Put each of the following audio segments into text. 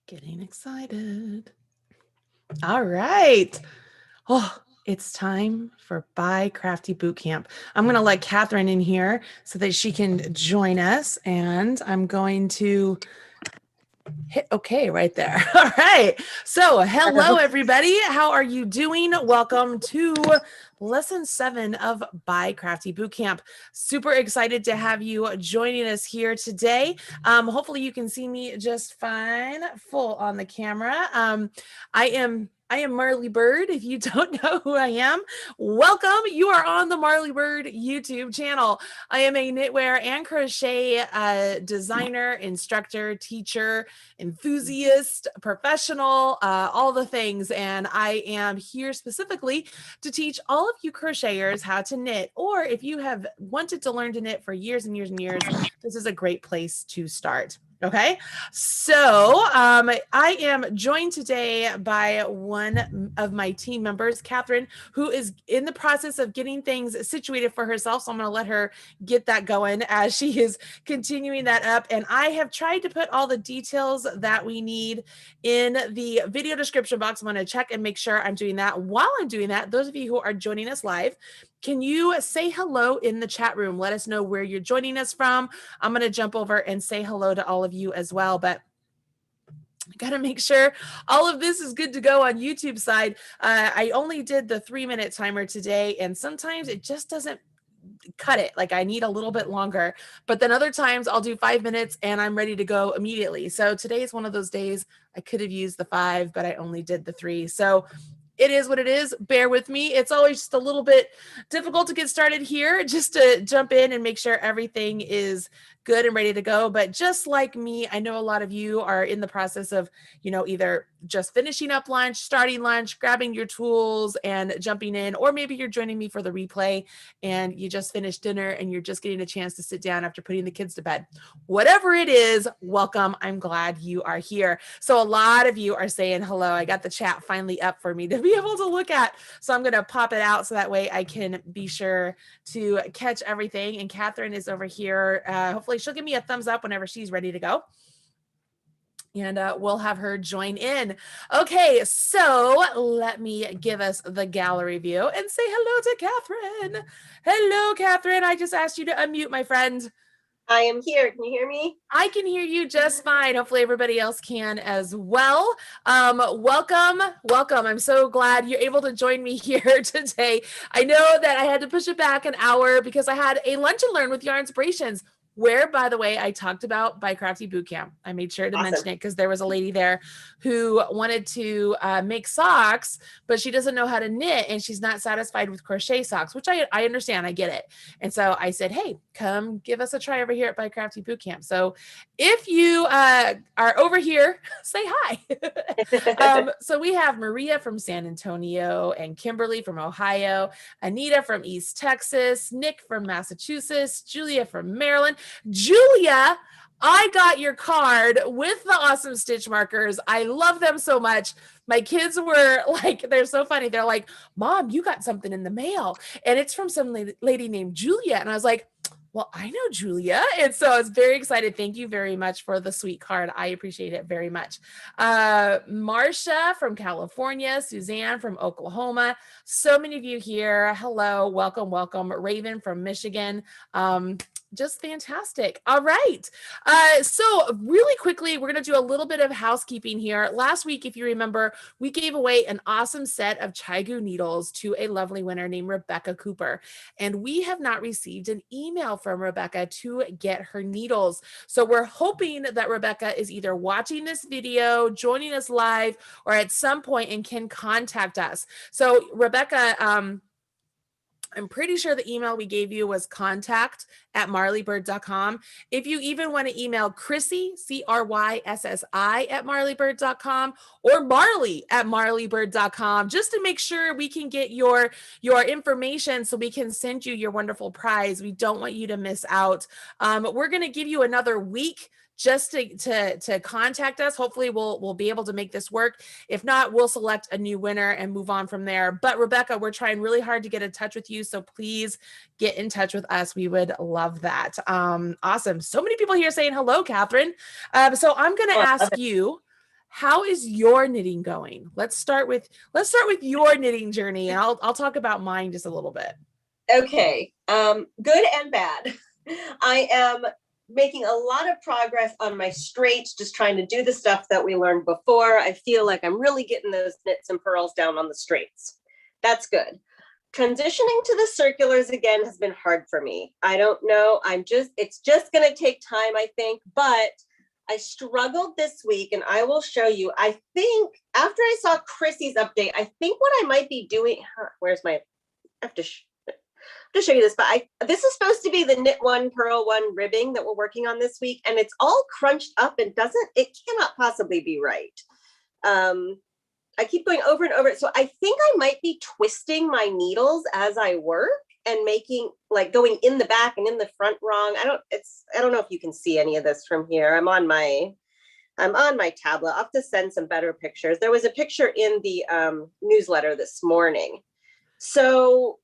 Getting excited. All right. Oh, it's time for BiCrafty Bootcamp. I'm going to let Catherine in here so that she can join us, and I'm going to hit OK right there. All right. So hello, everybody. How are you doing? Welcome to lesson 7 of BiCrafty Bootcamp. Super excited to have you joining us here today. Hopefully you can see me just fine, full on the camera. I am Marley Bird. If you don't know who I am, welcome. You are on the Marley Bird YouTube channel. I am a knitwear and crochet designer, instructor, teacher, enthusiast, professional, all the things. And I am here specifically to teach all of you crocheters how to knit. Or if you have wanted to learn to knit for years and years and years, this is a great place to start. Okay, so I am joined today by one of my team members, Catherine, who is in the process of getting things situated for herself. So I'm going to let her get that going as she is continuing that up. And I have tried to put all the details that we need in the video description box. I'm going to check and make sure I'm doing that. While I'm doing that, those of you who are joining us live, can you say hello in the chat room? Let us know where you're joining us from. I'm going to jump over and say hello to all of you as well, but I got to make sure all of this is good to go on YouTube side. I only did the 3-minute timer today, and sometimes it just doesn't cut it. Like I need a little bit longer, but then other times I'll do 5 minutes and I'm ready to go immediately. So today is one of those days I could have used the 5, but I only did the 3. So it is what it is. Bear with me. It's always just a little bit difficult to get started here, just to jump in and make sure everything is good and ready to go. But just like me, I know a lot of you are in the process of, either just finishing up lunch, starting lunch, grabbing your tools and jumping in, or maybe you're joining me for the replay and you just finished dinner and you're just getting a chance to sit down after putting the kids to bed. Whatever it is, welcome. I'm glad you are here. So a lot of you are saying hello. I got the chat finally up for me to be able to look at. So I'm going to pop it out so that way I can be sure to catch everything. And Catherine is over here. Hopefully she'll give me a thumbs up whenever she's ready to go. And we'll have her join in. Okay, so let me give us the gallery view and say hello to Catherine. Hello, Catherine. I just asked you to unmute, my friend. I am here. Can you hear me? I can hear you just fine. Hopefully everybody else can as well. Welcome. I'm so glad you're able to join me here today. I know that I had to push it back an hour because I had a lunch and learn with Yarnspirations, where, by the way, I talked about BiCrafty Bootcamp. I made sure to mention it because there was a lady there who wanted to make socks, but she doesn't know how to knit and she's not satisfied with crochet socks, which I understand. I get it. And so I said, hey, come give us a try over here at BiCrafty Bootcamp. So if you are over here, say hi. So we have Maria from San Antonio and Kimberly from Ohio, Anita from East Texas, Nick from Massachusetts, Julia from Maryland. Julia, I got your card with the awesome stitch markers. I love them so much. My kids were like, they're so funny. They're like, Mom, you got something in the mail. And it's from some lady named Julia. And I was like, well, I know Julia. And so I was very excited. Thank you very much for the sweet card. I appreciate it very much. Marcia from California, Suzanne from Oklahoma. So many of you here. Hello, welcome. Raven from Michigan. Just fantastic. All right. So really quickly, we're going to do a little bit of housekeeping here. Last week, if you remember, we gave away an awesome set of Chigu needles to a lovely winner named Rebecca Cooper. And we have not received an email from Rebecca to get her needles. So we're hoping that Rebecca is either watching this video, joining us live, or at some point and can contact us. So Rebecca, I'm pretty sure the email we gave you was contact@marleybird.com. If you even want to email Chrissy, CRYSSI @marleybird.com, or Marley@marleybird.com, just to make sure we can get your information so we can send you your wonderful prize. We don't want you to miss out. We're going to give you another week just to contact us. Hopefully we'll be able to make this work. If not, we'll select a new winner and move on from there. But Rebecca, we're trying really hard to get in touch with you. So please get in touch with us. We would love that. Awesome. So many people here saying hello, Catherine. So I'm going to ask you, how is your knitting going? Let's start with your knitting journey. And I'll talk about mine just a little bit. Okay. Good and bad. I am making a lot of progress on my straights, just trying to do the stuff that we learned before. I feel like I'm really getting those knits and purls down on the straights. That's good. Transitioning to the circulars again has been hard for me. I don't know. It's just going to take time, I think, but I struggled this week and I will show you. I think after I saw Chrissy's update, I think what I might be doing, where's my, I have to show you this, but this is supposed to be the knit one, purl one ribbing that we're working on this week, and it's all crunched up and it cannot possibly be right. I keep going over and over it, so I think I might be twisting my needles as I work and making, like, going in the back and in the front wrong. I don't know if you can see any of this from here. I'm on my tablet. I'll have to send some better pictures. There was a picture in the newsletter this morning, so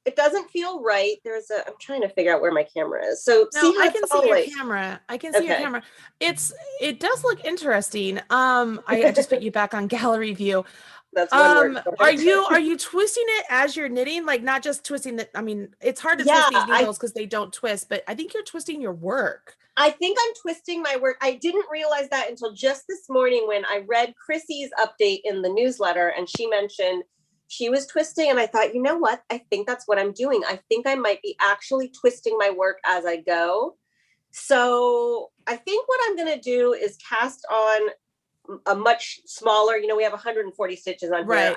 it doesn't feel right. I'm trying to figure out where my camera is. So no, I can see your camera. I can see your camera. It does look interesting. I just put you back on gallery view. That's one word. Are you twisting it as you're knitting? Like, not just twisting the, I mean, it's hard to twist these needles because they don't twist, but I think you're twisting your work. I think I'm twisting my work. I didn't realize that until just this morning when I read Chrissy's update in the newsletter, and she mentioned she was twisting, and I thought, you know what? I think that's what I'm doing. I think I might be actually twisting my work as I go. So I think what I'm going to do is cast on a much smaller, we have 140 stitches on here.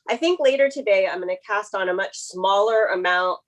I think later today, I'm going to cast on a much smaller amount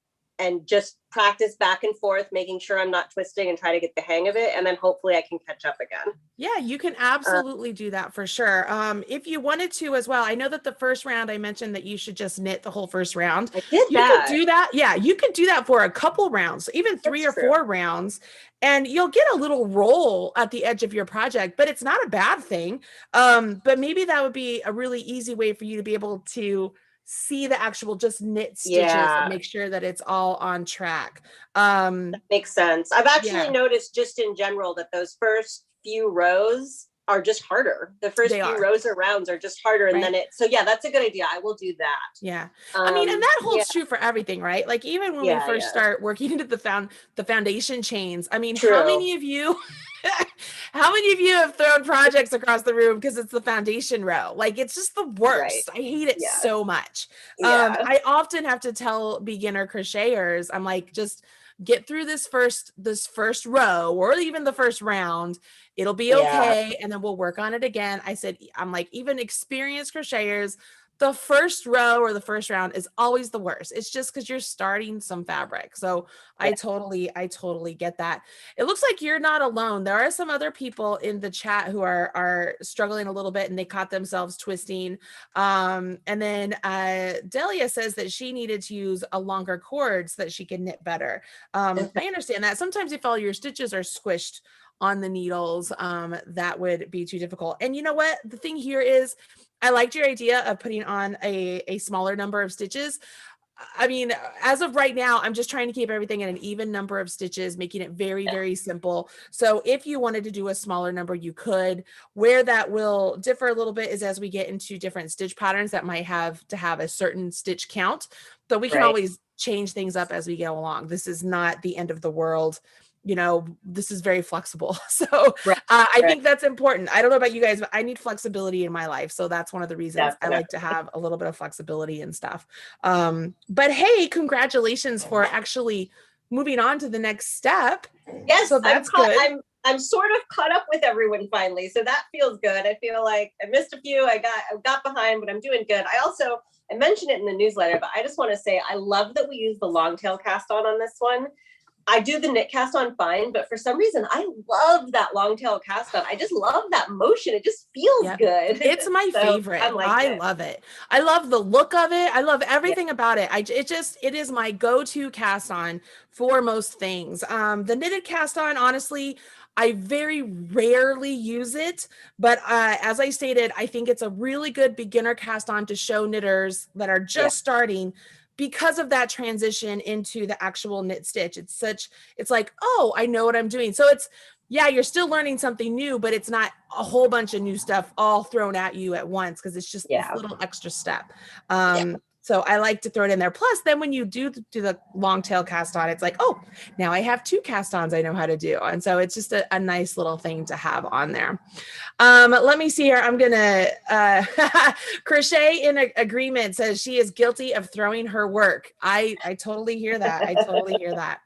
and just practice back and forth, making sure I'm not twisting and try to get the hang of it. And then hopefully I can catch up again. Yeah, you can absolutely do that for sure. If you wanted to as well, I know that the first round I mentioned that you should just knit the whole first round. I did You that. could do that. Yeah, you could do that for a couple rounds, even three That's or true. 4 rounds, and you'll get a little roll at the edge of your project, but it's not a bad thing. But maybe that would be a really easy way for you to be able to see the actual just knit stitches and make sure that it's all on track. That makes sense. I've actually Yeah. noticed just in general that those first few rows are just harder. The first few rows or rounds are just harder. And then so yeah, that's a good idea. I will do that. Yeah. I mean, and that holds true for everything, right? Like even when we first start working into the foundation chains, I mean, how many of you have thrown projects across the room because it's the foundation row? Like it's just the worst. I hate it so much. I often have to tell beginner crocheters, I'm like, just get through this first row or even the first round. It'll be okay. And then we'll work on it again. I'm like, even experienced crocheters, the first row or the first round is always the worst. It's just because you're starting some fabric. So I totally get that. It looks like you're not alone. There are some other people in the chat who are struggling a little bit and they caught themselves twisting. And then Delia says that she needed to use a longer cord so that she can knit better. I understand that. Sometimes if all your stitches are squished on the needles, that would be too difficult. And you know what? The thing here is, I liked your idea of putting on a smaller number of stitches. I mean, as of right now, I'm just trying to keep everything at an even number of stitches, making it very, very simple. So if you wanted to do a smaller number, you could. Where that will differ a little bit is as we get into different stitch patterns that might have to have a certain stitch count, but we can always change things up as we go along. This is not the end of the world. You know, this is very flexible. So I think that's important. I don't know about you guys, but I need flexibility in my life. So that's one of the reasons I like to have a little bit of flexibility and stuff. But hey, congratulations for actually moving on to the next step. Yes, so that's good. I'm sort of caught up with everyone finally. So that feels good. I feel like I missed a few. I got behind, but I'm doing good. I mentioned it in the newsletter, but I just want to say, I love that we use the long tail cast on this one. I do the knit cast on fine, but for some reason, I love that long tail cast on. I just love that motion. It just feels good. It's my favorite. I love it. I love the look of it. I love everything about it. It is my go-to cast on for most things. The knitted cast on, honestly, I very rarely use it, but as I stated, I think it's a really good beginner cast on to show knitters that are just starting, because of that transition into the actual knit stitch. It's like, oh, I know what I'm doing. So you're still learning something new, but it's not a whole bunch of new stuff all thrown at you at once, because it's just this little extra step. So I like to throw it in there. Plus, then when you do the long tail cast on, it's like, oh, now I have 2 cast ons I know how to do. And so it's just a nice little thing to have on there. Let me see here. I'm going to Crochet in Agreement says she is guilty of throwing her work. I totally hear that. I totally hear that.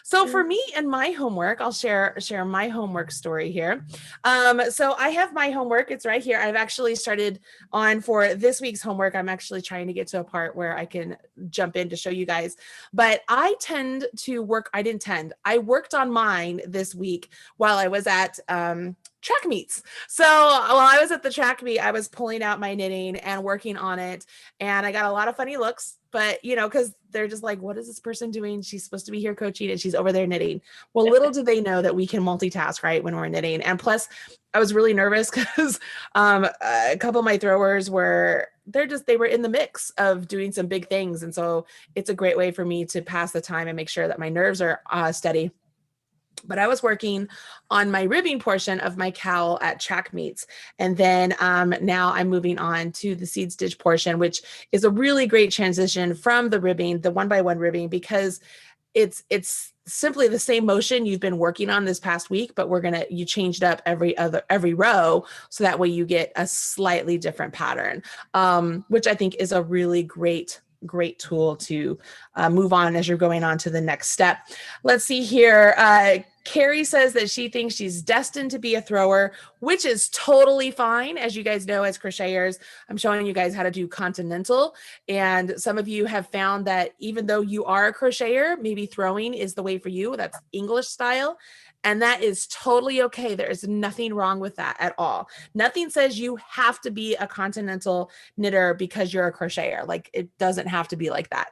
So for me and my homework, I'll share my homework story here. So I have my homework. It's right here. I've actually started on for this week's homework. I'm actually trying to get to a part where I can jump in to show you guys. But I tend to work. I worked on mine this week while I was at track meets. So while I was at the track meet, I was pulling out my knitting and working on it. And I got a lot of funny looks, but you know, because they're just like, what is this person doing? She's supposed to be here coaching and she's over there knitting. Well, little do they know that we can multitask, right, when we're knitting. And plus, I was really nervous because a couple of my throwers they were in the mix of doing some big things. And so it's a great way for me to pass the time and make sure that my nerves are steady. But I was working on my ribbing portion of my cowl at track meets. And then now I'm moving on to the seed stitch portion, which is a really great transition from the ribbing, the 1x1 ribbing, because it's simply the same motion you've been working on this past week, but you changed up every row. So that way you get a slightly different pattern, which I think is a really great tool to move on as you're going on to the next step. Let's see here. Carrie says that she thinks she's destined to be a thrower, which is totally fine. As you guys know, as crocheters, I'm showing you guys how to do continental. And some of you have found that even though you are a crocheter, maybe throwing is the way for you. That's English style. And that is totally okay. There is nothing wrong with that at all. Nothing says you have to be a continental knitter because you're a crocheter. Like, it doesn't have to be like that.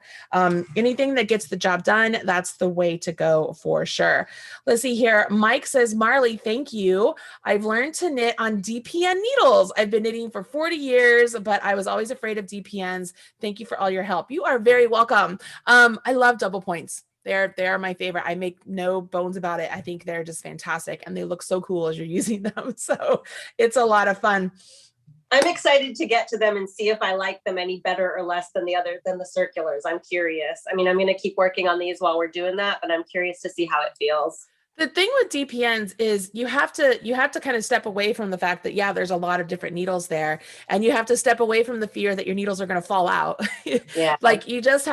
Anything that gets the job done, that's the way to go for sure. Let's see here. Mike says, Marley, thank you. I've learned to knit on DPN needles. I've been knitting for 40 years, but I was always afraid of DPNs. Thank you for all your help. You are very welcome. I love double points. They're my favorite. I make no bones about it. I think they're just fantastic and they look so cool as you're using them. So it's a lot of fun. I'm excited to get to them and see if I like them any better or less than the circulars. I'm curious. I mean, I'm going to keep working on these while we're doing that, but I'm curious to see how it feels. The thing with DPNs is you have to kind of step away from the fact that, yeah, there's a lot of different needles there, and you have to step away from the fear that your needles are going to fall out. Yeah. Like you just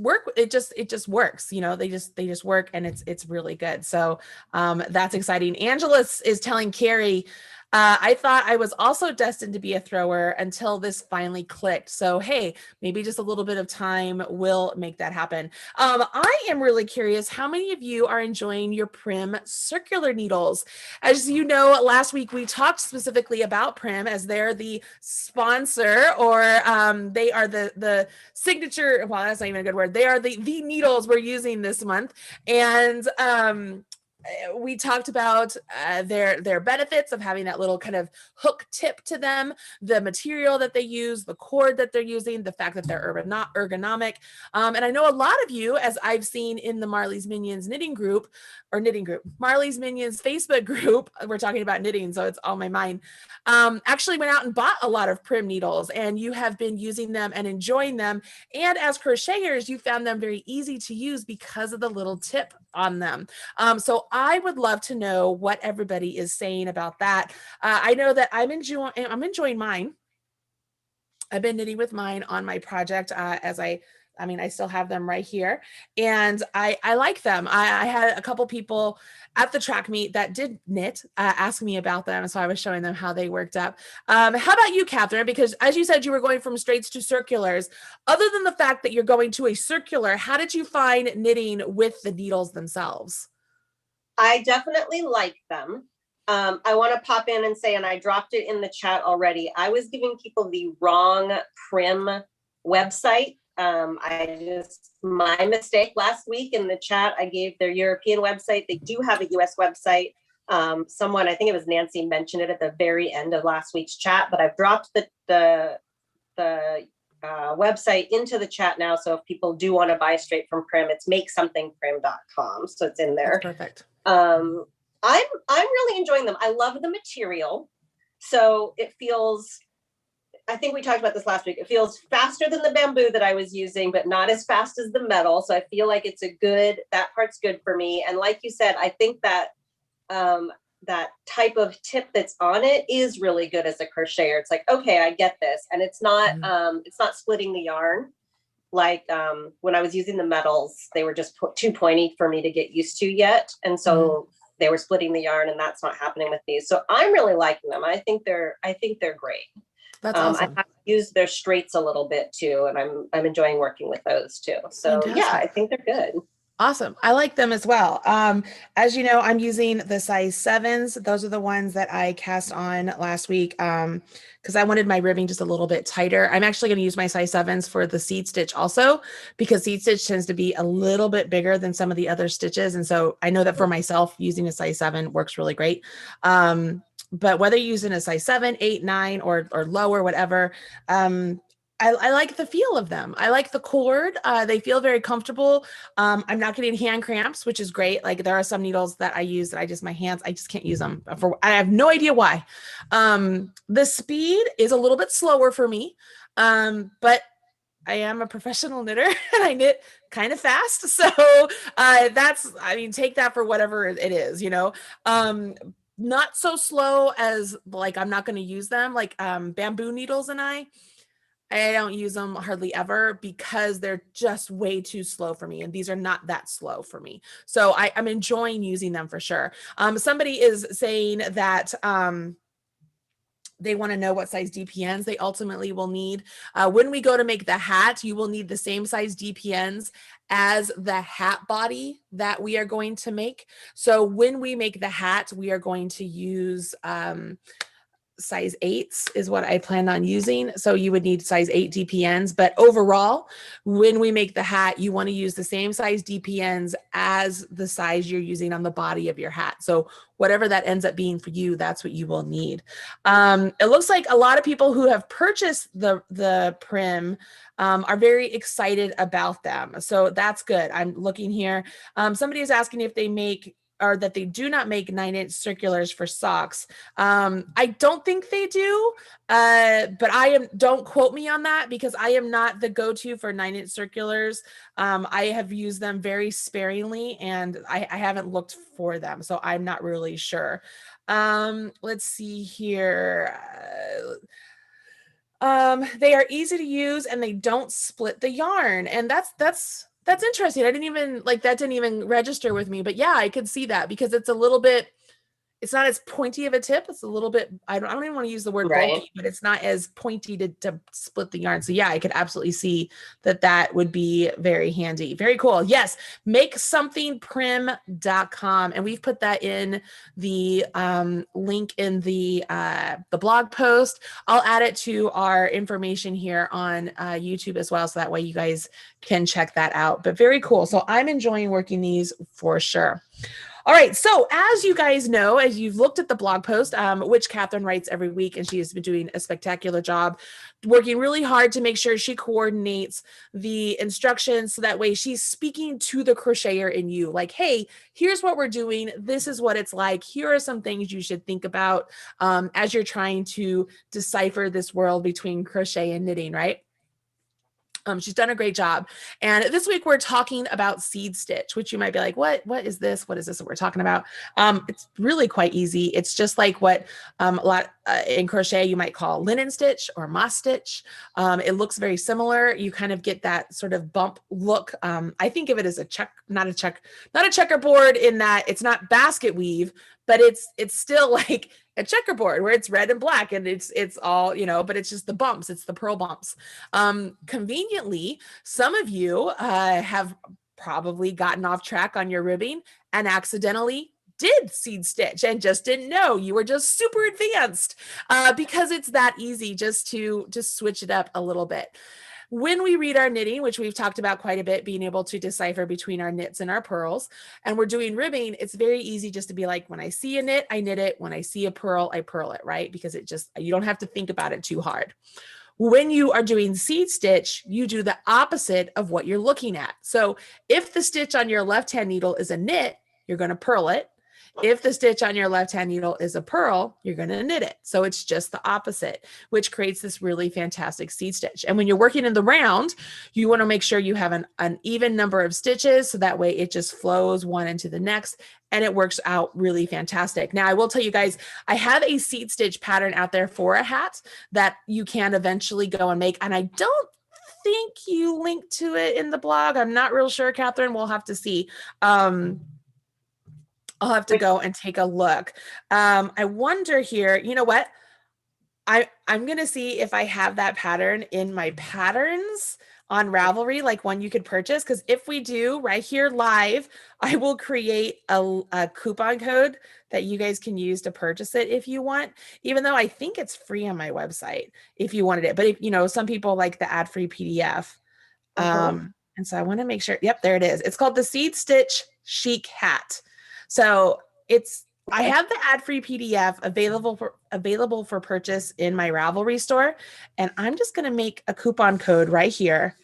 work. It just works, you know, they just work, and it's really good. So that's exciting. Angela is telling Carrie, I thought I was also destined to be a thrower until this finally clicked. So, hey, maybe just a little bit of time will make that happen. I am really curious, how many of you are enjoying your Prim circular needles? As you know, last week we talked specifically about Prim as they're the sponsor, or they are the signature. Well, that's not even a good word. They are the needles we're using this month. And we talked about their benefits of having that little kind of hook tip to them, the material that they use, the cord that they're using, the fact that they're ergonomic. And I know a lot of you, as I've seen in the Marley's Minions Marley's Minions Facebook group, we're talking about knitting, so it's on my mind, actually went out and bought a lot of Prim needles, and you have been using them and enjoying them. And as crocheters, you found them very easy to use because of the little tip on them. So I would love to know what everybody is saying about that. I know that I'm enjoying mine. I've been knitting with mine on my project I still have them right here, and I like them. I had a couple people at the track meet that did knit ask me about them, so I was showing them how they worked up. How about you, Catherine? Because as you said, you were going from straights to circulars. Other than the fact that you're going to a circular, how did you find knitting with the needles themselves? I definitely like them. I want to pop in and say, and I dropped it in the chat already, I was giving people the wrong Prim website. My mistake last week in the chat, I gave their European website. They do have a US website. Someone, I think it was Nancy, mentioned it at the very end of last week's chat, but I've dropped the website into the chat now. So if people do want to buy straight from Prim, it's makesomethingprim.com. So it's in there. That's perfect. I'm really enjoying them. I love the material. So it feels, I think we talked about this last week, it feels faster than the bamboo that I was using, but not as fast as the metal. So I feel like that part's good for me. And like you said, I think that that type of tip that's on it is really good as a crocheter. It's like, okay, I get this. And it's not splitting the yarn. Like when I was using the metals, they were just too pointy for me to get used to yet. And so they were splitting the yarn, and that's not happening with these. So I'm really liking them. I think they're great. That's awesome. I have used their straights a little bit too, and I'm enjoying working with those too. So fantastic. Yeah, I think they're good. Awesome. I like them as well. As you know, I'm using the size 7s. Those are the ones that I cast on last week because I wanted my ribbing just a little bit tighter. I'm actually going to use my size 7s for the seed stitch also, because seed stitch tends to be a little bit bigger than some of the other stitches. And so I know that for myself, using a size 7 works really great. But whether you're using a size 7, 8, 9, or lower, whatever, I like the feel of them. I like the cord. They feel very comfortable. I'm not getting hand cramps, which is great. Like there are some needles that I use that my hands, I just can't use them I have no idea why. The speed is a little bit slower for me. But I am a professional knitter and I knit kind of fast. So take that for whatever it is, you know. Not so slow as like I'm not going to use them like bamboo needles and I don't use them hardly ever because they're just way too slow for me. And these are not that slow for me. So I'm enjoying using them for sure. Somebody is saying that they want to know what size DPNs they ultimately will need. When we go to make the hat, you will need the same size DPNs as the hat body that we are going to make. So when we make the hat, we are going to use size 8s is what I planned on using. So you would need size 8 DPNs, but overall, when we make the hat, you want to use the same size DPNs as the size you're using on the body of your hat. So whatever that ends up being for you, that's what you will need. It looks like a lot of people who have purchased the Prim are very excited about them. So that's good. I'm looking here. Somebody is asking if they make or that they do not make 9-inch circulars for socks. I don't think they do, but don't quote me on that because I am not the go-to for 9-inch circulars. I have used them very sparingly and I haven't looked for them, so I'm not really sure. Let's see here. They are easy to use and they don't split the yarn, and that's interesting. I didn't even that didn't even register with me, but yeah, I could see that because it's a little bit, it's not as pointy of a tip. It's a little bit, I don't even want to use the word bulky, but it's not as pointy to split the yarn. So yeah, I could absolutely see that would be very handy. Very cool. Yes. Makesomethingprim.com. And we've put that in the link in the blog post. I'll add it to our information here on YouTube as well. So that way you guys can check that out, but very cool. So I'm enjoying working these for sure. All right, so as you guys know, as you've looked at the blog post, which Catherine writes every week, and she has been doing a spectacular job, working really hard to make sure she coordinates the instructions so that way she's speaking to the crocheter in you. Like, hey, here's what we're doing. This is what it's like. Here are some things you should think about as you're trying to decipher this world between crochet and knitting, right? She's done a great job. And this week we're talking about seed stitch, which you might be like, what is this? What is this that we're talking about? It's really quite easy. It's just like what a lot in crochet you might call linen stitch or moss stitch. It looks very similar. You kind of get that sort of bump look. I think of it as not a checkerboard in that it's not basket weave, but it's still like a checkerboard where it's red and black and it's all, but it's just the bumps. It's the purl bumps. Conveniently, some of you have probably gotten off track on your ribbing and accidentally did seed stitch and just didn't know. You were just super advanced because it's that easy just to switch it up a little bit. When we read our knitting, which we've talked about quite a bit, being able to decipher between our knits and our purls, and we're doing ribbing, it's very easy just to be like, when I see a knit, I knit it. When I see a purl, I purl it, right? Because you don't have to think about it too hard. When you are doing seed stitch, you do the opposite of what you're looking at. So if the stitch on your left-hand needle is a knit, you're going to purl it. If the stitch on your left-hand needle is a purl, you're going to knit it. So it's just the opposite, which creates this really fantastic seed stitch. And when you're working in the round, you want to make sure you have an even number of stitches. So that way it just flows one into the next and it works out really fantastic. Now, I will tell you guys, I have a seed stitch pattern out there for a hat that you can eventually go and make. And I don't think you linked to it in the blog. I'm not real sure, Catherine. We'll have to see. I'll have to go and take a look. I wonder here, you know what? I'm going to see if I have that pattern in my patterns on Ravelry, like one you could purchase. Because if we do right here live, I will create a coupon code that you guys can use to purchase it if you want, even though I think it's free on my website if you wanted it. But if, some people like the ad-free PDF. And so I want to make sure, yep, there it is. It's called the Seed Stitch Chic Hat. So I have the ad-free PDF available for purchase in my Ravelry store, and I'm just going to make a coupon code right here,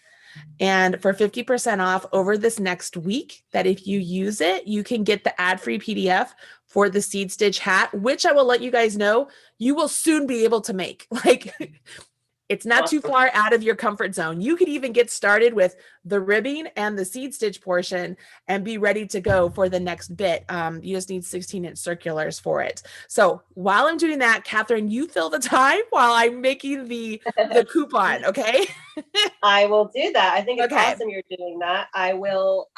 and for 50% off over this next week. That if you use it, you can get the ad-free PDF for the seed stitch hat, which I will let you guys know you will soon be able to make. Like It's not too far out of your comfort zone. You could even get started with the ribbing and the seed stitch portion and be ready to go for the next bit. You just need 16-inch circulars for it. So while I'm doing that, Catherine, you fill the time while I'm making the coupon, okay? I will do that. I think it's Okay. awesome you're doing that. I will,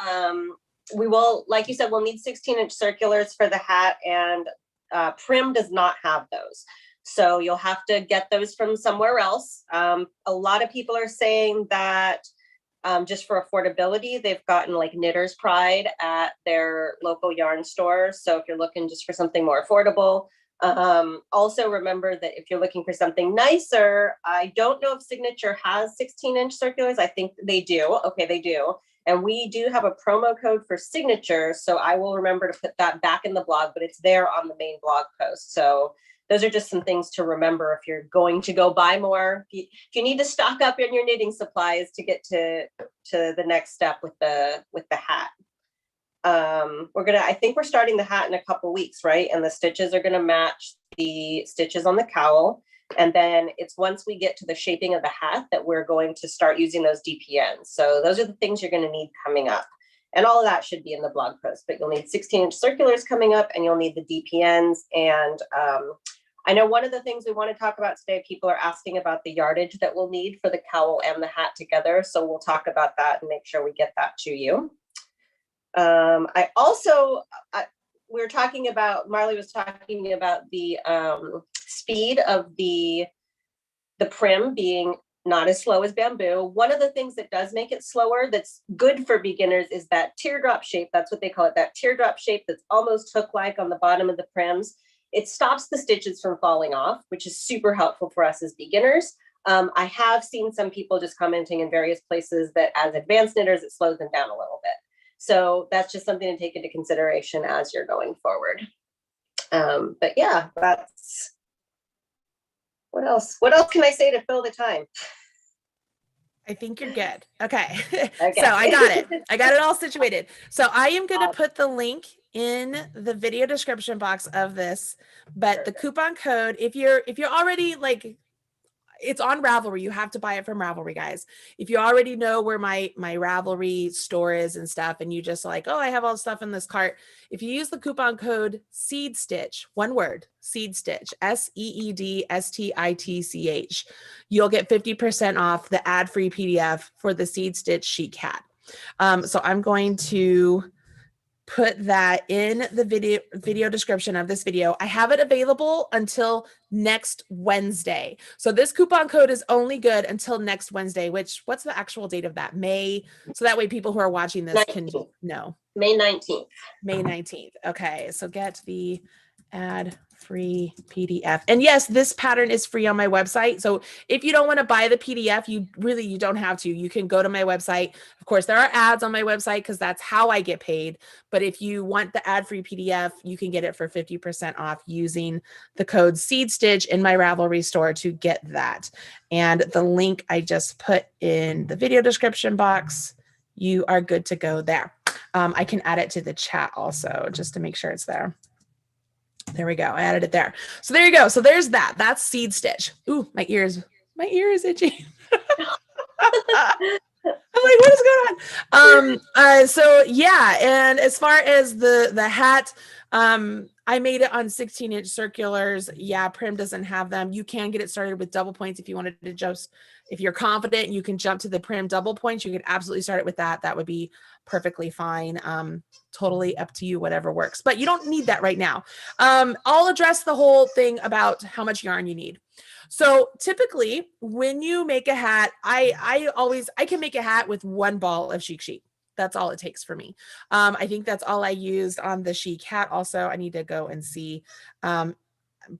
we will, like you said, we'll need 16-inch circulars for the hat, and Prim does not have those. So you'll have to get those from somewhere else. A lot of people are saying that just for affordability, they've gotten like Knitter's Pride at their local yarn stores. So if you're looking just for something more affordable, also remember that if you're looking for something nicer, I don't know if Signature has 16-inch circulars. I think they do. Okay, they do. And we do have a promo code for Signature. So I will remember to put that back in the blog, but it's there on the main blog post. So those are just some things to remember if you're going to go buy more. If you need to stock up on your knitting supplies to get to the next step with the hat. I think we're starting the hat in a couple weeks, right? And the stitches are going to match the stitches on the cowl. And then it's once we get to the shaping of the hat that we're going to start using those DPNs. So those are the things you're going to need coming up. And all of that should be in the blog post, but you'll need 16-inch circulars coming up, and you'll need the DPNs. And I know one of the things we want to talk about today, people are asking about the yardage that we'll need for the cowl and the hat together. So we'll talk about that and make sure we get that to you. I also, we were talking about, Marley was talking about the speed of the Prim being not as slow as bamboo. One of the things that does make it slower, that's good for beginners, is that teardrop shape. That's what they call it, that teardrop shape that's almost hook-like on the bottom of the Prims. It stops the stitches from falling off, which is super helpful for us as beginners. I have seen some people just commenting in various places that as advanced knitters, it slows them down a little bit. So that's just something to take into consideration as you're going forward. But yeah, that's, what else can I say to fill the time? I think you're good. Okay. Okay. So I got it. I got it all situated. So I am going to put the link in the video description box of this, but the coupon code, if you're already like, it's on Ravelry, you have to buy it from Ravelry, guys. If you already know where my Ravelry store is and stuff, and you just like, oh, I have all the stuff in this cart. If you use the coupon code Seed Stitch, one word, Seed Stitch, SEEDSTITCH, you'll get 50% off the ad-free PDF for the Seed Stitch Chic Cat. So I'm going to put that in the video description of this video. I have it available until next Wednesday. So this coupon code is only good until next Wednesday, what's the actual date of that? May. So that way people who are watching this 19th. Can know. May 19th. May 19th. Okay. So get the ad-free PDF. And yes, this pattern is free on my website. So if you don't want to buy the PDF, you don't have to. You can go to my website. Of course, there are ads on my website because that's how I get paid. But if you want the ad-free PDF, you can get it for 50% off using the code Seed Stitch in my Ravelry store to get that. And the link I just put in the video description box, you are good to go there. I can add it to the chat also just to make sure it's there. There we go. I added it there. So there you go. So there's that. That's Seed Stitch. Ooh, my ear is itchy. I'm like, what is going on? So yeah. And as far as the hat, I made it on 16-inch circulars. Yeah, Prim doesn't have them. You can get it started with double points if you wanted to just, if you're confident, you can jump to the Prim double points. You could absolutely start it with that. That would be perfectly fine. Totally up to you, whatever works. But you don't need that right now. I'll address the whole thing about how much yarn you need. So typically, when you make a hat, I can make a hat with one ball of Chic Sheet. That's all it takes for me. I think that's all I used on the Chic hat. Also, I need to go and see. I'm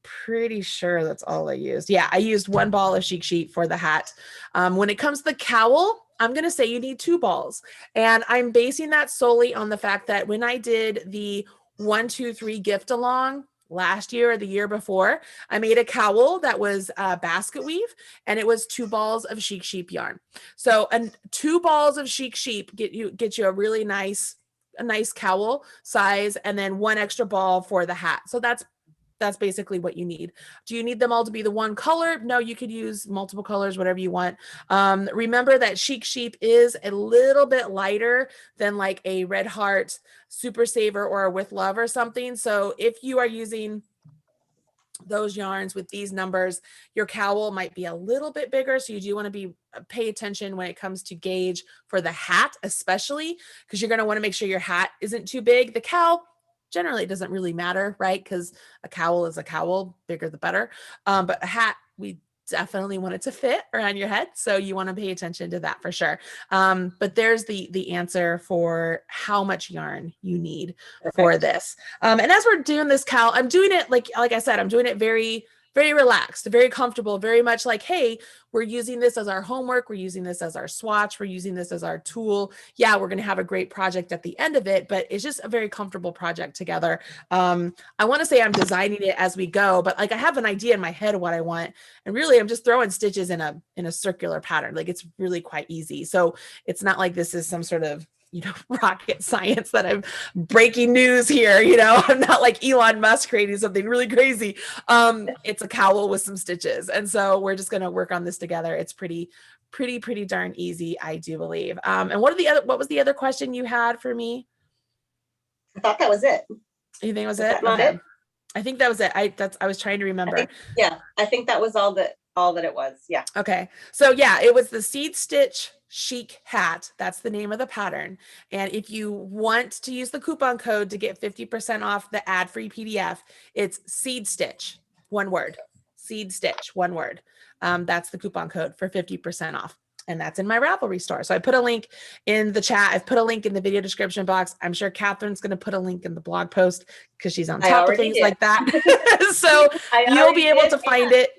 pretty sure that's all I used. Yeah, I used one ball of Chic Sheet for the hat. When it comes to the cowl, I'm going to say you need 2 balls. And I'm basing that solely on the fact that when I did the 1, 2, 3 gift along last year or the year before, I made a cowl that was basket weave, and it was 2 balls of Chic Sheep yarn. So, and 2 balls of Chic Sheep get you a really nice cowl size, and then 1 extra ball for the hat. So that's That's basically what you need. Do you need them all to be the one color? No, you could use multiple colors, whatever you want. Remember that Chic Sheep is a little bit lighter than like a Red Heart, Super Saver, or a With Love or something. So if you are using those yarns with these numbers, your cowl might be a little bit bigger. So you do want to be pay attention when it comes to gauge for the hat, especially because you're going to want to make sure your hat isn't too big. The cowl, generally it doesn't really matter, right? Because a cowl is a cowl, bigger the better. But a hat, we definitely want it to fit around your head. So you want to pay attention to that for sure. But there's the answer for how much yarn you need for this. And as we're doing this cowl, I'm doing it like I said, I'm doing it very, very relaxed, very comfortable, very much like, hey, we're using this as our homework. We're using this as our swatch. We're using this as our tool. Yeah, we're going to have a great project at the end of it, but it's just a very comfortable project together. I want to say I'm designing it as we go, but like I have an idea in my head of what I want. And really I'm just throwing stitches in a circular pattern. Like it's really quite easy. So it's not like this is some sort of, you know, rocket science that I'm breaking news here. You know, I'm not like Elon Musk creating something really crazy. It's a cowl with some stitches. And so we're just going to work on this together. It's pretty darn easy, I do believe. And what was the other question you had for me? I thought that was it. You think it was Is it? that not Okay. it? I think that was it. I was trying to remember. I think that was all that it was. Yeah. Okay. So yeah, it was the Seed Stitch Chic Hat. That's the name of the pattern. And if you want to use the coupon code to get 50% off the ad-free PDF, it's Seed Stitch, one word. Seed Stitch, one word. That's the coupon code for 50% off. And that's in my Ravelry store. So I put a link in the chat. I've put a link in the video description box. I'm sure Catherine's going to put a link in the blog post because she's on top of things like that. So you'll be able to find it.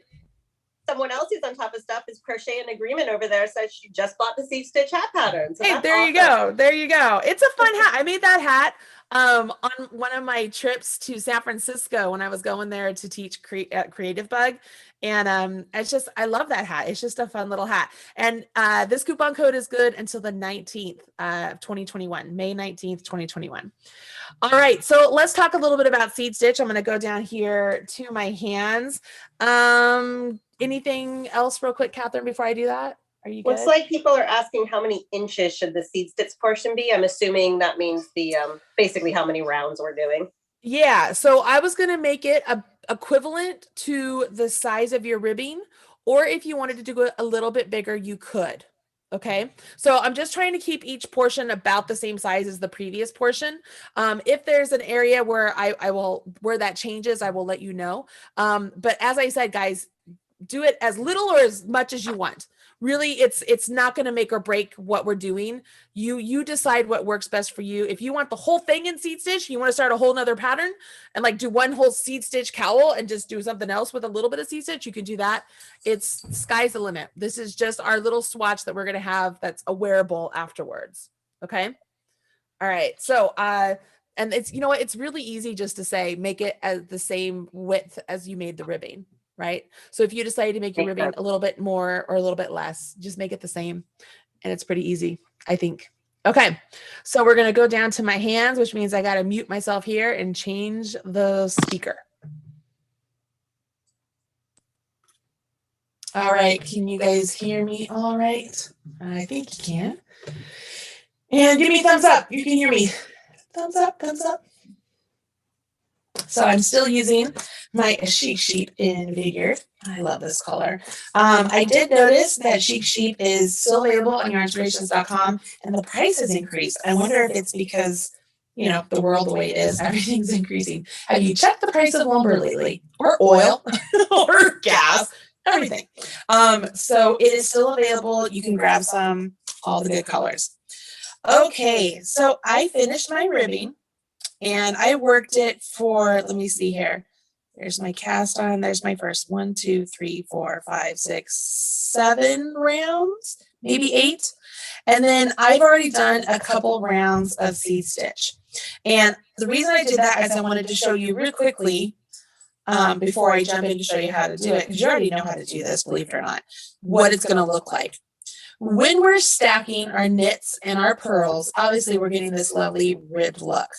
Someone else who's on top of stuff is Crochet in Agreement over there. So she just bought the Seed Stitch hat pattern. So hey, there awesome. You go. There you go. It's a fun hat. I made that hat on one of my trips to San Francisco when I was going there to teach at Creative Bug. And I love that hat. It's just a fun little hat. And this coupon code is good until the 19th of 2021, May 19th, 2021. All right, so let's talk a little bit about Seed Stitch. I'm going to go down here to my hands. Anything else real quick, Catherine, before I do that? Are you good? Looks like people are asking how many inches should the Seed Stitch portion be. I'm assuming that means the basically how many rounds we're doing. Yeah, so I was going to make it equivalent to the size of your ribbing, or if you wanted to do it a little bit bigger, you could. Okay, so I'm just trying to keep each portion about the same size as the previous portion. If there's an area where where that changes, I will let you know. But as I said, guys, do it as little or as much as you want. Really, it's not going to make or break what we're doing. You decide what works best for you. If you want the whole thing in Seed Stitch, you want to start a whole nother pattern and like do one whole Seed Stitch cowl and just do something else with a little bit of Seed Stitch, you can do that. It's sky's the limit. This is just our little swatch that we're going to have that's a wearable afterwards. Okay. All right. So, and it's, you know what, it's really easy just to say, make it as the same width as you made the ribbing. Right. So if you decide to make your ribbing a little bit more or a little bit less, just make it the same. And it's pretty easy, I think. Okay. So we're going to go down to my hands, which means I got to mute myself here and change the speaker. All right. Can you guys hear me? All right. I think you can. And give me a thumbs up. You can hear me. Thumbs up, thumbs up. So I'm still using my Chic Sheep in Vigor. I love this color. I did notice that Chic Sheep is still available on yourInspirations.com and the price has increased. I wonder if it's because, you know, the world the way it is, everything's increasing. Have you checked the price of lumber lately? Or oil? Or gas? Everything. So it is still available. You can grab some, all the good colors. Okay, so I finished my ribbing. And I worked it for, let me see here. There's my cast on. There's my first 1, 2, 3, 4, 5, 6, 7 rounds, maybe 8. And then I've already done a couple rounds of Seed Stitch. And the reason I did that is I wanted to show you real quickly before I jump in to show you how to do it, because you already know how to do this, believe it or not, what it's going to look like. When we're stacking our knits and our pearls, obviously we're getting this lovely ribbed look.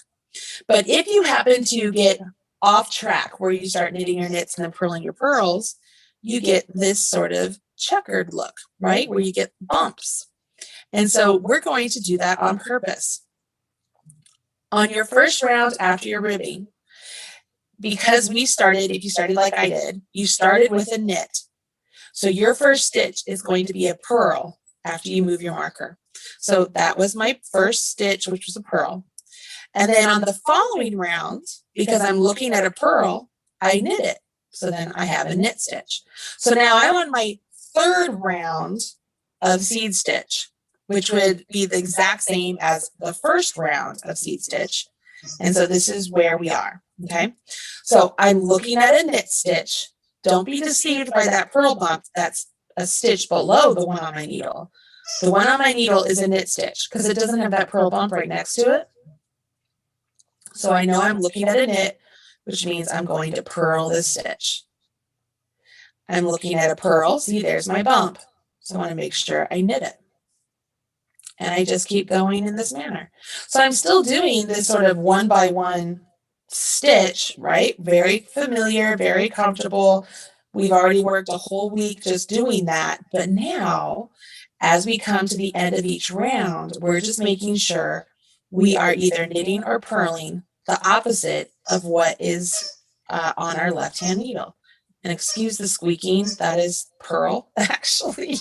But if you happen to get off track where you start knitting your knits and then purling your pearls, you get this sort of checkered look, right? Where you get bumps. And so we're going to do that on purpose. On your first round after your ribbing, because we started, if you started like I did, you started with a knit. So your first stitch is going to be a purl after you move your marker. So that was my first stitch, which was a purl. And then on the following round, because I'm looking at a purl, I knit it. So then I have a knit stitch. So now I'm on my third round of seed stitch, which would be the exact same as the first round of seed stitch. And so this is where we are, okay? So I'm looking at a knit stitch. Don't be deceived by that purl bump. That's a stitch below the one on my needle. The one on my needle is a knit stitch because it doesn't have that purl bump right next to it. So I know I'm looking at a knit, which means I'm going to purl this stitch. I'm looking at a purl. See, there's my bump. So I want to make sure I knit it. And I just keep going in this manner. So I'm still doing this sort of one by one stitch, right? Very familiar, very comfortable. We've already worked a whole week just doing that. But now, as we come to the end of each round, we're just making sure we are either knitting or purling the opposite of what is on our left-hand needle. And excuse the squeaking, that is purl, actually.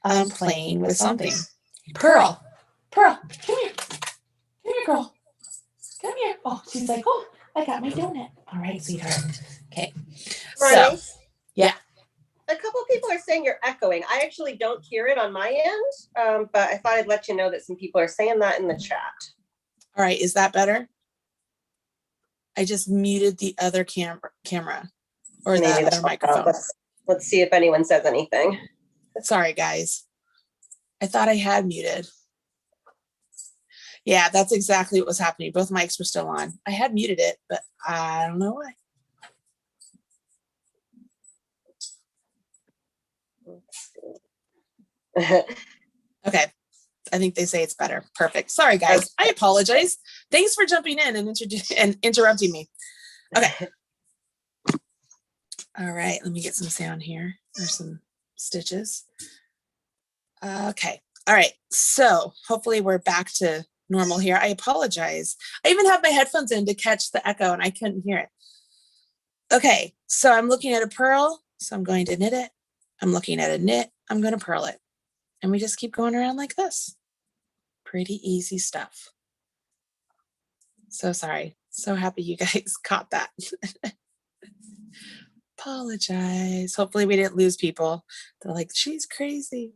I'm playing with something. Pearl, come here. Come here, girl. Come here. Oh, she's like, oh, I got my donut. All right, sweetheart. Okay. Marley, So, yeah. a couple of people are saying you're echoing. I actually don't hear it on my end, but I thought I'd let you know that some people are saying that in the chat. All right, is that better? I just muted the other camera or the other microphone. Let's see if anyone says anything. Sorry, guys. I thought I had muted. Yeah, that's exactly what was happening. Both mics were still on. I had muted it, but I don't know why. Okay. I think they say it's better. Perfect. Sorry, guys. I apologize. Thanks for jumping in and interrupting me. Okay. All right. Let me get some sound here. There's some stitches. Okay. All right. So hopefully we're back to normal here. I apologize. I even have my headphones in to catch the echo and I couldn't hear it. Okay. So I'm looking at a purl. So I'm going to knit it. I'm looking at a knit. I'm going to purl it. And we just keep going around like this. Pretty easy stuff. So sorry. So happy you guys caught that. Apologize. Hopefully we didn't lose people. They're like, she's crazy.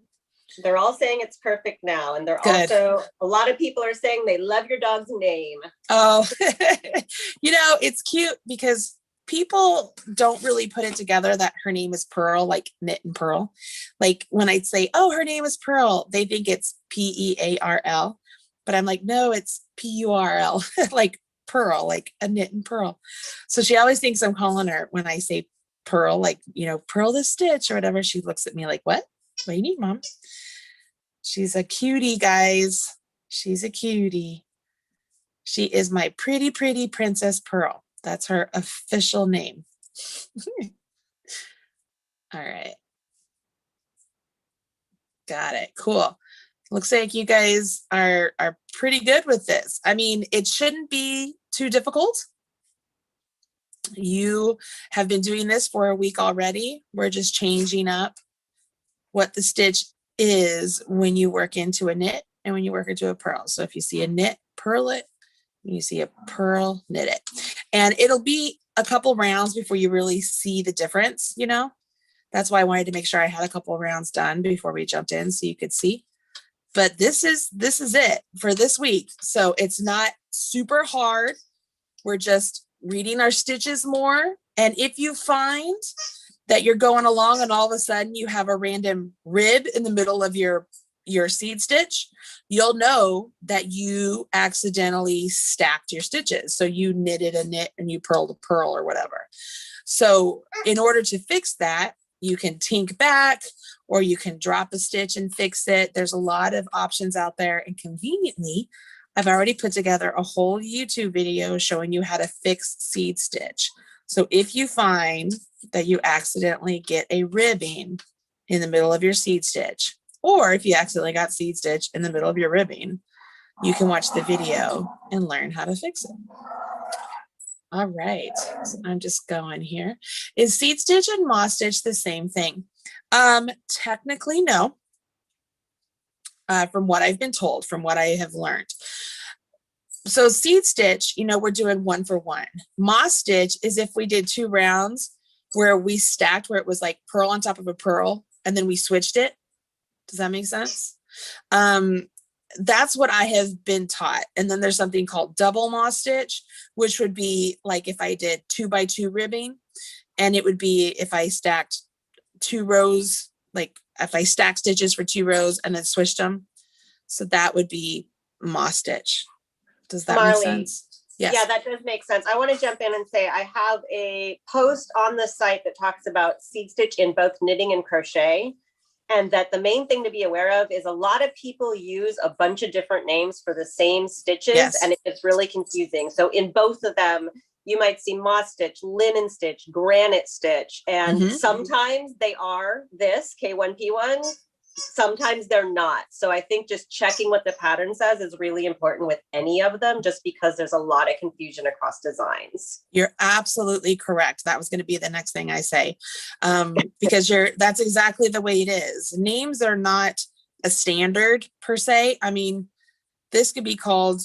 They're all saying it's perfect now. And they're Good. also, a lot of people are saying they love your dog's name. Oh, you know, it's cute because people don't really put it together that her name is Pearl, like knit and purl. Like when I say, oh, her name is Pearl, they think it's Pearl. But I'm like, no, it's Purl, like pearl, like a knit and purl. So she always thinks I'm calling her when I say purl, like, you know, purl the stitch or whatever. She looks at me like, what? What do you need, Mom? She's a cutie, guys. She's a cutie. She is my pretty, pretty Princess Pearl. That's her official name. All right. Got it. Cool. Looks like you guys are pretty good with this. I mean, it shouldn't be too difficult. You have been doing this for a week already. We're just changing up what the stitch is when you work into a knit and when you work into a purl. So if you see a knit, purl it. When you see a purl, knit it. And it'll be a couple rounds before you really see the difference, you know? That's why I wanted to make sure I had a couple rounds done before we jumped in so you could see. But this is it for this week. So it's not super hard. We're just reading our stitches more. And if you find that you're going along and all of a sudden you have a random rib in the middle of your seed stitch, you'll know that you accidentally stacked your stitches. So you knitted a knit and you purled a purl or whatever. So in order to fix that, you can tink back or you can drop a stitch and fix it. There's a lot of options out there. And conveniently, I've already put together a whole YouTube video showing you how to fix seed stitch. So if you find that you accidentally get a ribbing in the middle of your seed stitch, or if you accidentally got seed stitch in the middle of your ribbing, you can watch the video and learn how to fix it. All right, so I'm just going here. Is seed stitch and moss stitch the same thing? Technically, no. From what I've been told, from what I have learned. So seed stitch, you know, we're doing 1 for 1. Moss stitch is if we did 2 rounds where we stacked, where it was like purl on top of a purl, and then we switched it. Does that make sense? That's what I have been taught. And then there's something called double moss stitch, which would be like if I did 2 by 2 ribbing, and it would be if I stacked 2 rows, like if I stacked stitches for 2 rows and then switched them. So that would be moss stitch. Does that Marley, make sense? Yes. Yeah, that does make sense. I want to jump in and say I have a post on the site that talks about seed stitch in both knitting and crochet. And that the main thing to be aware of is a lot of people use a bunch of different names for the same stitches, yes, and it's really confusing. So in both of them, you might see moss stitch, linen stitch, granite stitch, and sometimes they are this K1P1, sometimes they're not. So I think just checking what the pattern says is really important with any of them, just because there's a lot of confusion across designs. You're absolutely correct. That was going to be the next thing I say, because that's exactly the way it is. Names are not a standard per se. I mean, this could be called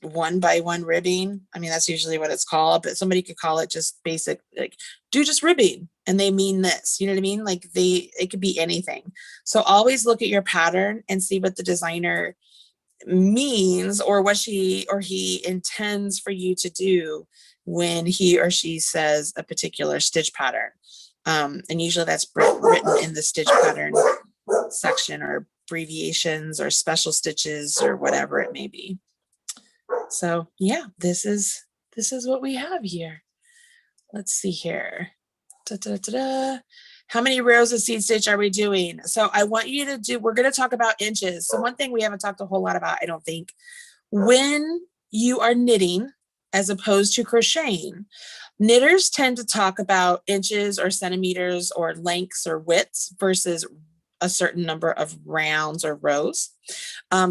1 by 1 ribbing. I mean, that's usually what it's called, but somebody could call it just basic, like do just ribbing, and they mean this, you know what I mean? Like it could be anything. So always look at your pattern and see what the designer means, or what she or he intends for you to do when he or she says a particular stitch pattern. And usually that's written in the stitch pattern section, or abbreviations or special stitches or whatever it may be. So yeah, this is what we have here. Let's see here. How many rows of seed stitch are we doing? So I want you to do, we're going to talk about inches. So one thing we haven't talked a whole lot about, I don't think, when you are knitting as opposed to crocheting, knitters tend to talk about inches or centimeters or lengths or widths versus a certain number of rounds or rows.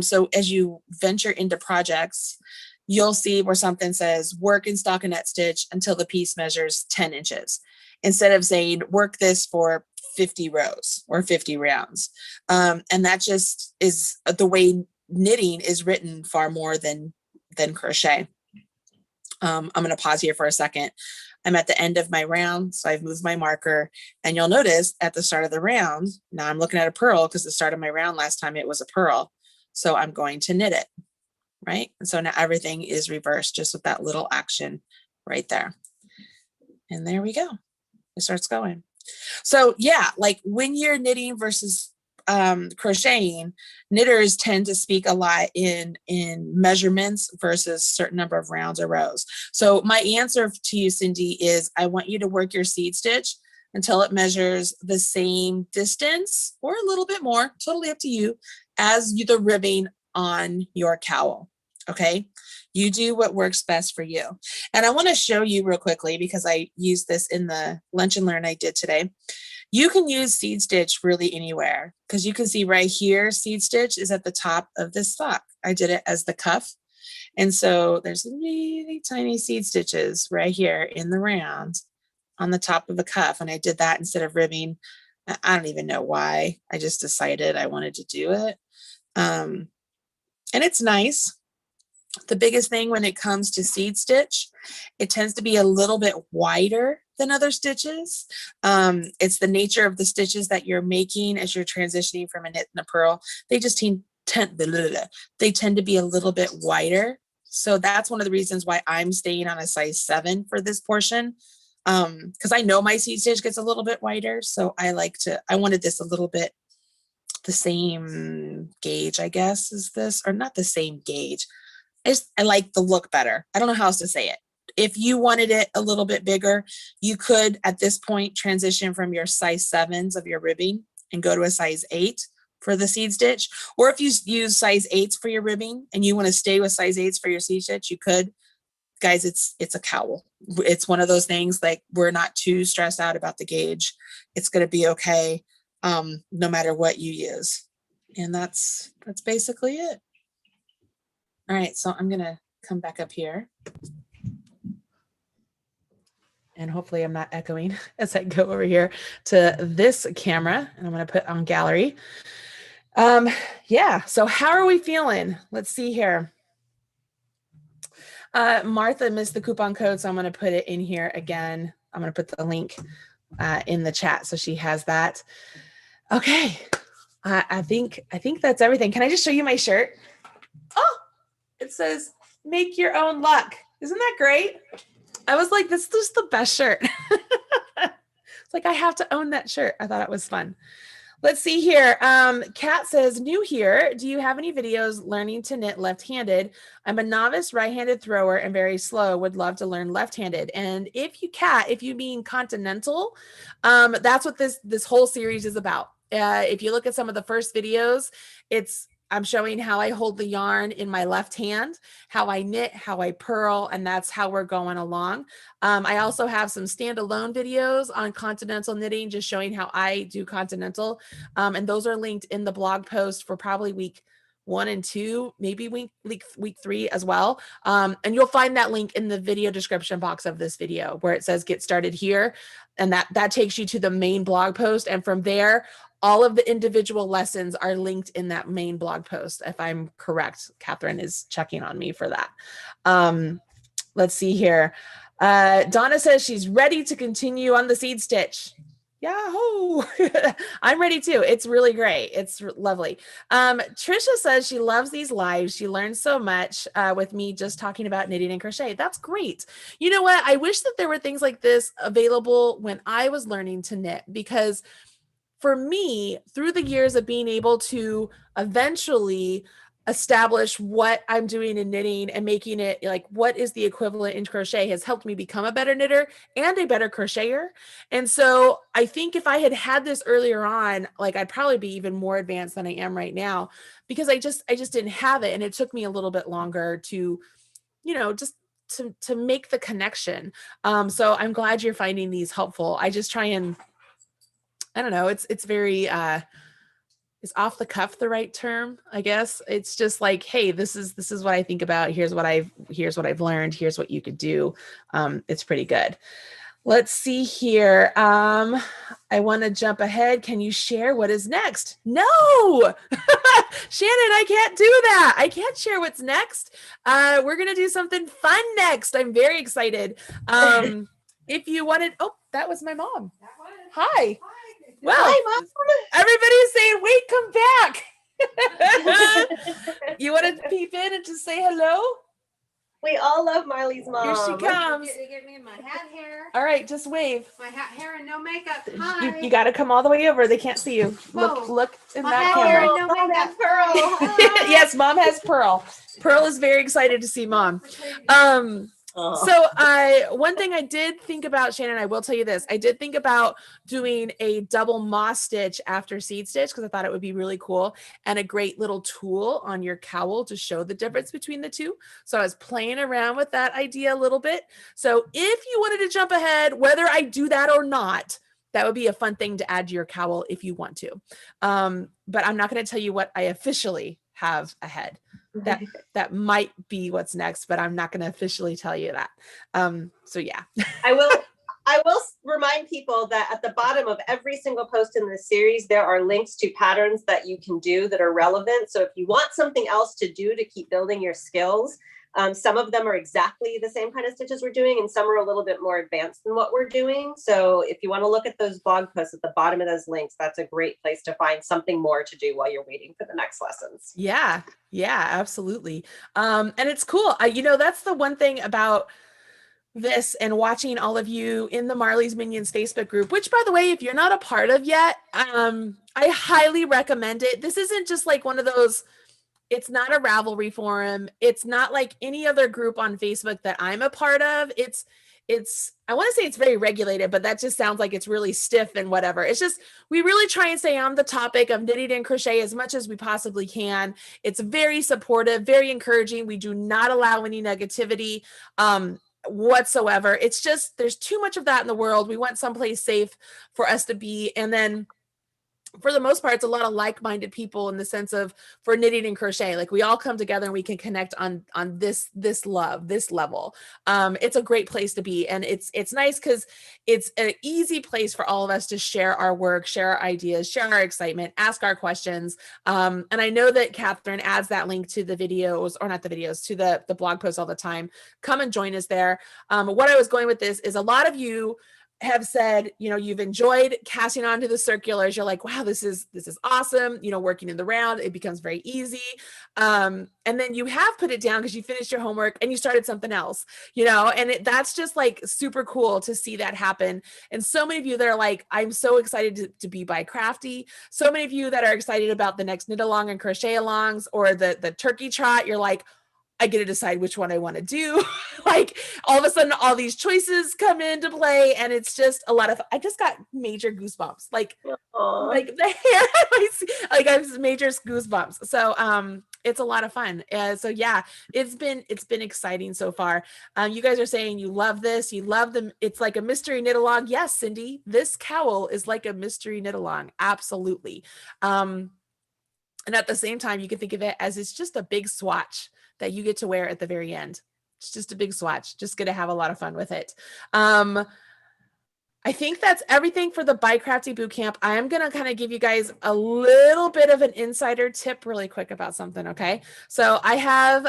So as you venture into projects, you'll see where something says work in stockinette stitch until the piece measures 10 inches, instead of saying work this for 50 rows or 50 rounds. And that just is the way knitting is written far more than crochet. I'm going to pause here for a second. I'm at the end of my round, so I've moved my marker, and you'll notice at the start of the round, now I'm looking at a purl because the start of my round last time it was a purl. So I'm going to knit it, right? And so now everything is reversed just with that little action right there. And there we go. It starts going. So yeah, like when you're knitting versus crocheting, knitters tend to speak a lot in measurements versus certain number of rounds or rows. So my answer to you, Cindy, is I want you to work your seed stitch until it measures the same distance or a little bit more, totally up to you, as the ribbing on your cowl. Okay, you do what works best for you. And I want to show you real quickly, because I used this in the lunch and learn I did today. You can use seed stitch really anywhere, because you can see right here, seed stitch is at the top of this sock. I did it as the cuff. And so there's really tiny seed stitches right here in the round on the top of the cuff. And I did that instead of ribbing. I don't even know why. I just decided I wanted to do it. And it's nice. The biggest thing when it comes to seed stitch, it tends to be a little bit wider than other stitches. It's the nature of the stitches that you're making as you're transitioning from a knit and a purl. They just tend to be a little bit wider. So that's one of the reasons why I'm staying on a size 7 for this portion. Because I know my seed stitch gets a little bit wider. So I wanted this a little bit the same gauge, I guess, is this, or not the same gauge. I like the look better. I don't know how else to say it. If you wanted it a little bit bigger, you could at this point transition from your size 7s of your ribbing and go to a size 8, for the seed stitch. Or if you use size 8s for your ribbing and you want to stay with size 8s for your seed stitch, you could. Guys, it's a cowl. It's one of those things, like, we're not too stressed out about the gauge. It's going to be okay, no matter what you use. And that's basically it. All right, so I'm going to come back up here. And hopefully I'm not echoing as I go over here to this camera, and I'm going to put on gallery. Yeah, so how are we feeling? Let's see here. Martha missed the coupon code, so I'm going to put it in here again. I'm going to put the link in the chat so she has that. Okay, I think that's everything. Can I just show you my shirt? Oh, it says "Make your own luck." Isn't that great? I was like, this is the best shirt. It's like, I have to own that shirt. I thought it was fun. Let's see here. Kat says, new here. Do you have any videos learning to knit left-handed? I'm a novice right-handed thrower and very slow. Would love to learn left-handed. And if you mean continental, that's what this whole series is about. If you look at some of the first videos, I'm showing how I hold the yarn in my left hand, how I knit, how I purl, and that's how we're going along. I also have some standalone videos on continental knitting, just showing how I do continental. And those are linked in the blog post for probably week 1 and 2, maybe week 3 as well. And you'll find that link in the video description box of this video where it says get started here. And that takes you to the main blog post. And from there, all of the individual lessons are linked in that main blog post. If I'm correct, Catherine is checking on me for that. Let's see here. Donna says she's ready to continue on the seed stitch. Yahoo! I'm ready too. It's really great. It's lovely. Trisha says she loves these lives. She learns so much with me just talking about knitting and crochet. That's great. You know what? I wish that there were things like this available when I was learning to knit, because for me, through the years of being able to eventually establish what I'm doing in knitting and making it like what is the equivalent in crochet has helped me become a better knitter and a better crocheter. And so I think if I had this earlier on, like, I'd probably be even more advanced than I am right now, because I just didn't have it. And it took me a little bit longer to, just to make the connection. So I'm glad you're finding these helpful. I just try and, I don't know, it's very, is off the cuff the right term? I guess it's just like, hey, this is what I think about. Here's what I've learned. Here's what you could do. It's pretty good. Let's see here. I want to jump ahead. Can you share what is next? No, Shannon, I can't do that. I can't share what's next. We're going to do something fun next. I'm very excited. If you wanted, oh, that was my mom. Hi. Well, hi, Mom. Everybody's saying, wait, come back. You want to peep in and just say hello? We all love Marley's mom. Here she comes. Get me my hat, hair. All right, just wave. My hat, hair, and no makeup. Hi. You got to come all the way over. They can't see you. Look in that camera. No makeup. Pearl. Yes, Mom has Pearl. Pearl is very excited to see Mom. So one thing I did think about, Shannon, I will tell you this. I did think about doing a double moss stitch after seed stitch, because I thought it would be really cool and a great little tool on your cowl to show the difference between the two. So I was playing around with that idea a little bit. So if you wanted to jump ahead, whether I do that or not, that would be a fun thing to add to your cowl if you want to. But I'm not going to tell you what I officially have ahead. That might be what's next, but I'm not going to officially tell you that. So yeah. I will remind people that at the bottom of every single post in this series, there are links to patterns that you can do that are relevant. So if you want something else to do to keep building your skills, some of them are exactly the same kind of stitches we're doing, and some are a little bit more advanced than what we're doing. So if you want to look at those blog posts at the bottom of those links, that's a great place to find something more to do while you're waiting for the next lessons. Yeah, absolutely. And it's cool. That's the one thing about this and watching all of you in the Marley's Minions Facebook group, which, by the way, if you're not a part of yet, I highly recommend it. This isn't just like one of those, it's not a Ravelry forum. It's not like any other group on Facebook that I'm a part of. It's I want to say it's very regulated, but that just sounds like it's really stiff and whatever. It's just, we really try and stay on the topic of knitting and crochet as much as we possibly can. It's very supportive, very encouraging. We do not allow any negativity whatsoever. It's just, there's too much of that in the world. We want someplace safe for us to be. And then for the most part, it's a lot of like-minded people in the sense of for knitting and crochet. Like we all come together and we can connect on this love, this level. It's a great place to be. And it's nice because it's an easy place for all of us to share our work, share our ideas, share our excitement, ask our questions. And I know that Catherine adds that link to the videos, or not the videos, to the blog post all the time. Come and join us there. What I was going with this is a lot of you have said, you know, you've enjoyed casting onto the circulars. You're like, wow, this is awesome. You know, working in the round, it becomes very easy. And then you have put it down because you finished your homework and you started something else, you know, and that's just like super cool to see that happen. And so many of you that are like, I'm so excited to be BiCrafty. So many of you that are excited about the next knit along and crochet alongs or the turkey trot. You're like, I get to decide which one I want to do. Like all of a sudden, all these choices come into play, and it's just a lot of. I just got major goosebumps, like the hair. Like I have major goosebumps. So it's a lot of fun. So yeah, it's been exciting so far. You guys are saying you love this. You love them. It's like a mystery knit along. Yes, Cindy, this cowl is like a mystery knit along. Absolutely. And at the same time, you can think of it as it's just a big swatch that you get to wear at the very end. It's just a big swatch. Just going to have a lot of fun with it. I think that's everything for the BiCrafty Bootcamp. I am going to kind of give you guys a little bit of an insider tip really quick about something, okay? So I have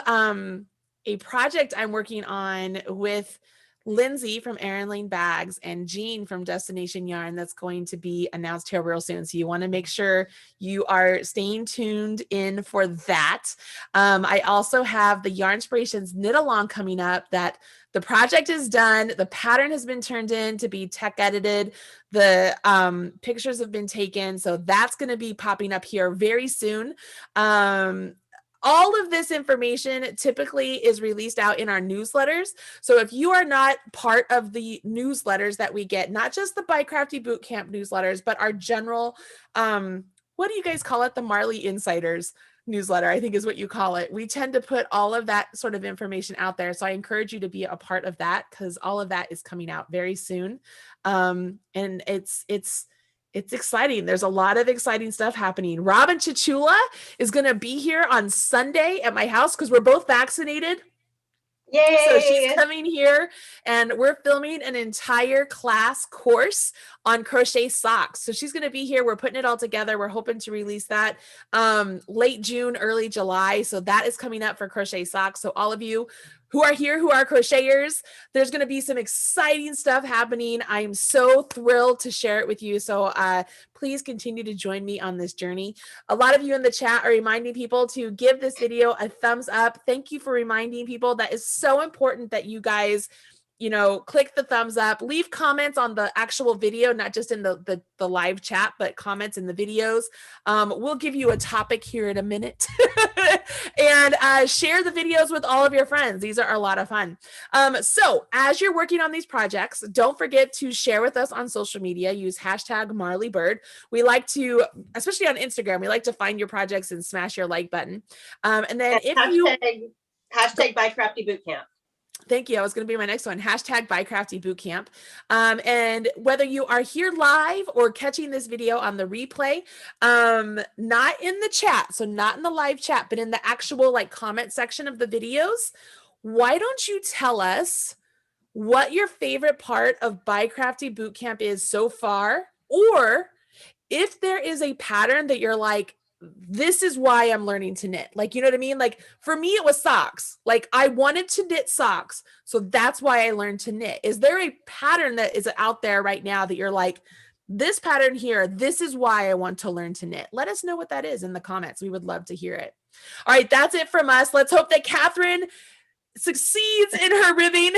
a project I'm working on with Lindsay from Erin Lane Bags and Jean from Destination Yarn that's going to be announced here real soon. So you want to make sure you are staying tuned in for that. I also have the Yarnspirations knit along coming up. That the project is done. The pattern has been turned in to be tech edited. The pictures have been taken. So that's going to be popping up here very soon. All of this information typically is released out in our newsletters. So if you are not part of the newsletters that we get, not just the BiCrafty Bootcamp newsletters, but our general, what do you guys call it? The Marley Insiders newsletter, I think is what you call it. We tend to put all of that sort of information out there. So I encourage you to be a part of that because all of that is coming out very soon. And it's exciting. There's a lot of exciting stuff happening. Robin Chichula is going to be here on Sunday at my house because we're both vaccinated. Yay! So she's coming here and we're filming an entire class course on crochet socks. So she's going to be here. We're putting it all together. We're hoping to release that late June, early July. So that is coming up for crochet socks. So all of you who are here, who are crocheters, there's going to be some exciting stuff happening. I am so thrilled to share it with you. So please continue to join me on this journey. A lot of you in the chat are reminding people to give this video a thumbs up. Thank you for reminding people. That is so important that you guys, you know, click the thumbs up, leave comments on the actual video, not just in the live chat, but comments in the videos. We'll give you a topic here in a minute. And share the videos with all of your friends. These are a lot of fun. So as you're working on these projects, don't forget to share with us on social media. Use hashtag MarleyBird. We like to, especially on Instagram, we like to find your projects and smash your like button. And then hashtag BiCrafty Bootcamp. Thank you. I was going to be my next one. Hashtag BiCrafty Bootcamp. And whether you are here live or catching this video on the replay, not in the chat, so not in the live chat, but in the actual like comment section of the videos, why don't you tell us what your favorite part of BiCrafty Bootcamp is so far, or if there is a pattern that you're like, this is why I'm learning to knit. Like, you know what I mean? Like for me, it was socks. Like I wanted to knit socks. So that's why I learned to knit. Is there a pattern that is out there right now that you're like, this pattern here, this is why I want to learn to knit? Let us know what that is in the comments. We would love to hear it. All right, that's it from us. Let's hope that Catherine succeeds in her ribbing.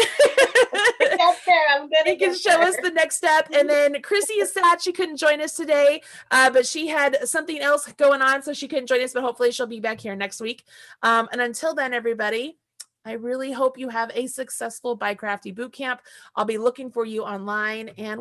You can show us the next step. And then Chrissy is sad she couldn't join us today, but she had something else going on, so she couldn't join us, but hopefully she'll be back here next week. And until then, everybody, I really hope you have a successful BiCrafty Bootcamp. I'll be looking for you online and